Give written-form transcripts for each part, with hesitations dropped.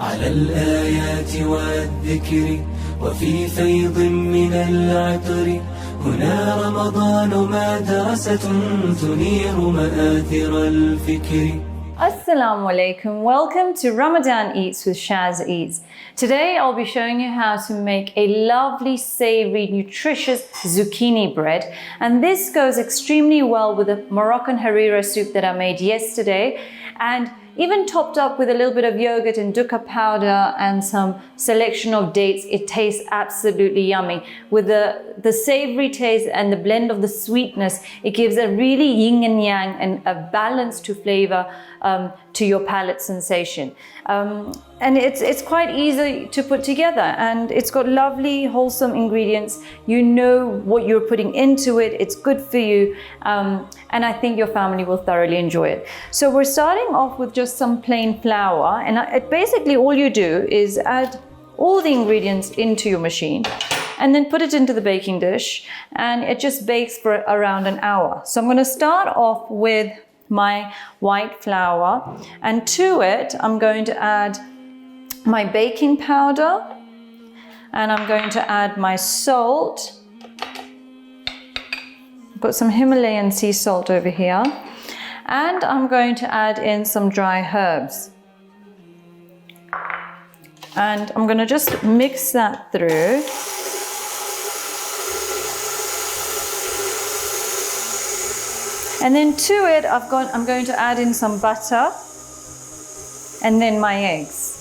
على الآيات والذكر وفي فيض من العطر هنا رمضان مدرسة تنير مآثر الفكر. Assalamu alaikum. Welcome to Ramadan Eats with Shaz Eats. Today I'll be showing you how to make a lovely, savory, nutritious zucchini bread. And this goes extremely well with the Moroccan harira soup that I made yesterday, and even topped up with a little bit of yogurt and dukkha powder and some selection of dates. It tastes absolutely yummy. With the savory taste and the blend of the sweetness, it gives a really yin and yang and a balance to flavor to your palate sensation. And it's quite easy to put together, and it's got lovely, wholesome ingredients. You know what you're putting into it. It's good for you, and I think your family will thoroughly enjoy it. So we're starting off with just some plain flour, and basically all you do is add all the ingredients into your machine and then put it into the baking dish, and it just bakes for around an hour. So I'm going to start off with my white flour, and to it I'm going to add my baking powder, and I'm going to add my salt. Put some Himalayan sea salt over here, and I'm going to add in some dry herbs, and I'm going to just mix that through. And then to it I'm going to add in some butter and then my eggs.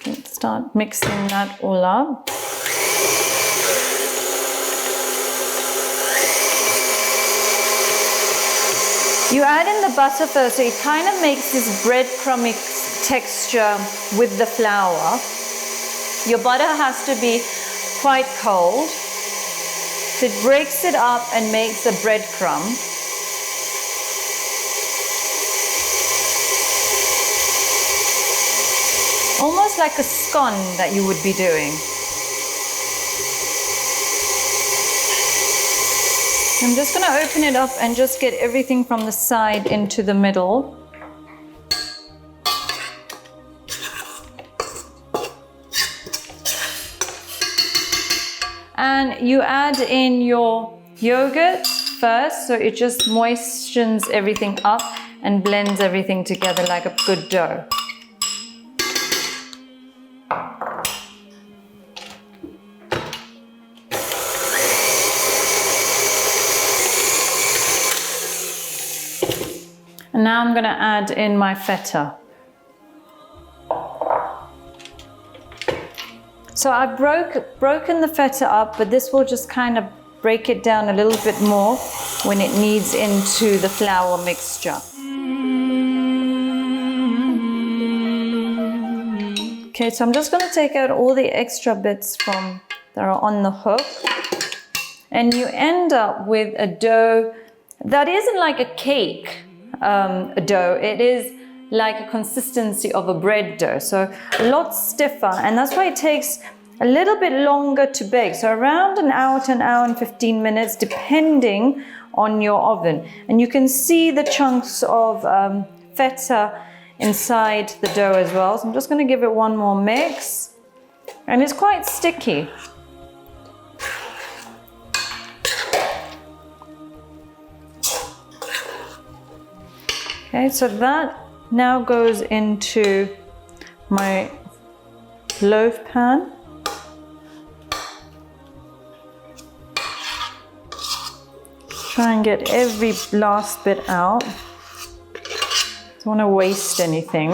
Let's start mixing that all up. You add in the butter first, so it kind of makes this breadcrumby texture with the flour. Your butter has to be quite cold, so it breaks it up and makes a breadcrumb. Almost like a scone that you would be doing. I'm just going to open it up and just get everything from the side into the middle. And you add in your yogurt first, so it just moistens everything up and blends everything together like a good dough. And now I'm going to add in my feta. So I've broken the feta up, but this will just kind of break it down a little bit more when it needs into the flour mixture. Okay, so I'm just going to take out all the extra bits that are on the hook, and you end up with a dough that isn't like a cake. A dough. It is like a consistency of a bread dough, so a lot stiffer, and that's why it takes a little bit longer to bake, so around an hour to an hour and 15 minutes depending on your oven. And you can see the chunks of feta inside the dough as well, so I'm just going to give it one more mix, and it's quite sticky. Okay, so that now goes into my loaf pan. Try and get every last bit out. Don't want to waste anything.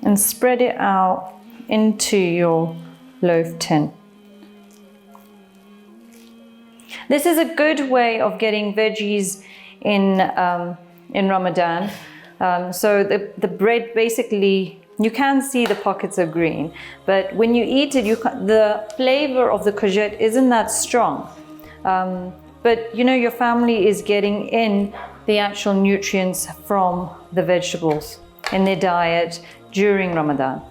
And spread it out into your loaf tin. This is a good way of getting veggies in Ramadan. So the bread basically, you can see the pockets are green, but when you eat it, the flavor of the courgette isn't that strong. But you know, your family is getting in the actual nutrients from the vegetables in their diet during Ramadan.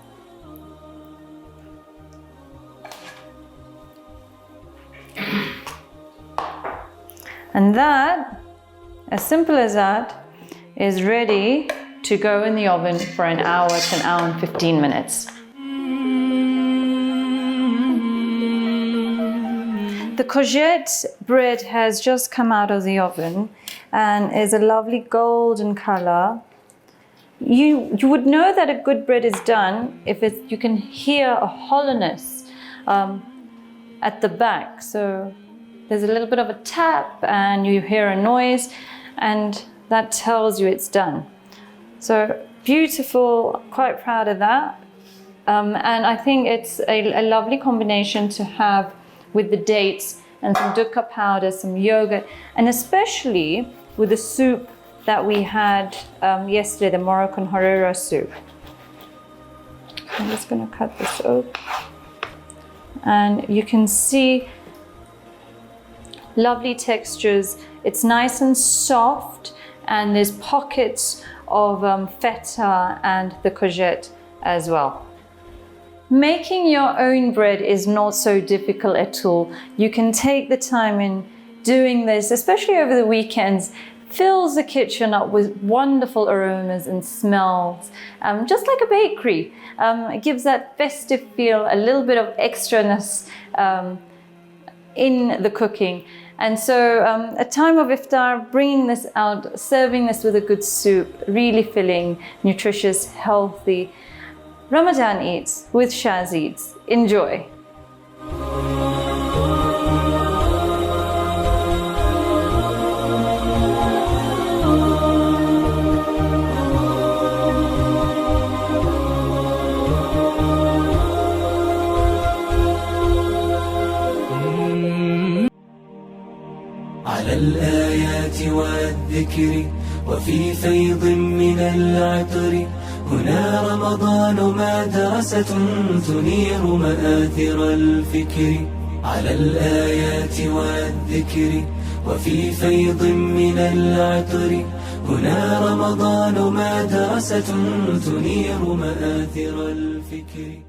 And that, as simple as that, is ready to go in the oven for an hour to an hour and 15 minutes. The courgette bread has just come out of the oven and is a lovely golden color. You would know that a good bread is done if you can hear a hollowness at the back. So there's a little bit of a tap and you hear a noise, and that tells you it's done. So beautiful, quite proud of that. And I think it's a lovely combination to have with the dates and some dukkha powder, some yogurt, and especially with the soup that we had yesterday, the Moroccan harira soup. I'm just going to cut this open. And you can see lovely textures. It's nice and soft, and there's pockets of feta and the courgette as well. Making your own bread is not so difficult at all. You can take the time in doing this, especially over the weekends. Fills the kitchen up with wonderful aromas and smells, just like a bakery. It gives that festive feel, a little bit of extraness in the cooking. And so a time of iftar, bringing this out, serving this with a good soup, really filling, nutritious, healthy. Ramadan Eats with Shaz Eats. Enjoy. على الآيات والذكر وفي فيض من العطر هنا رمضان مدرسة تنير مآثر الفكر على الآيات والذكر وفي فيض من العطر هنا رمضان مدرسة تنير مآثر الفكر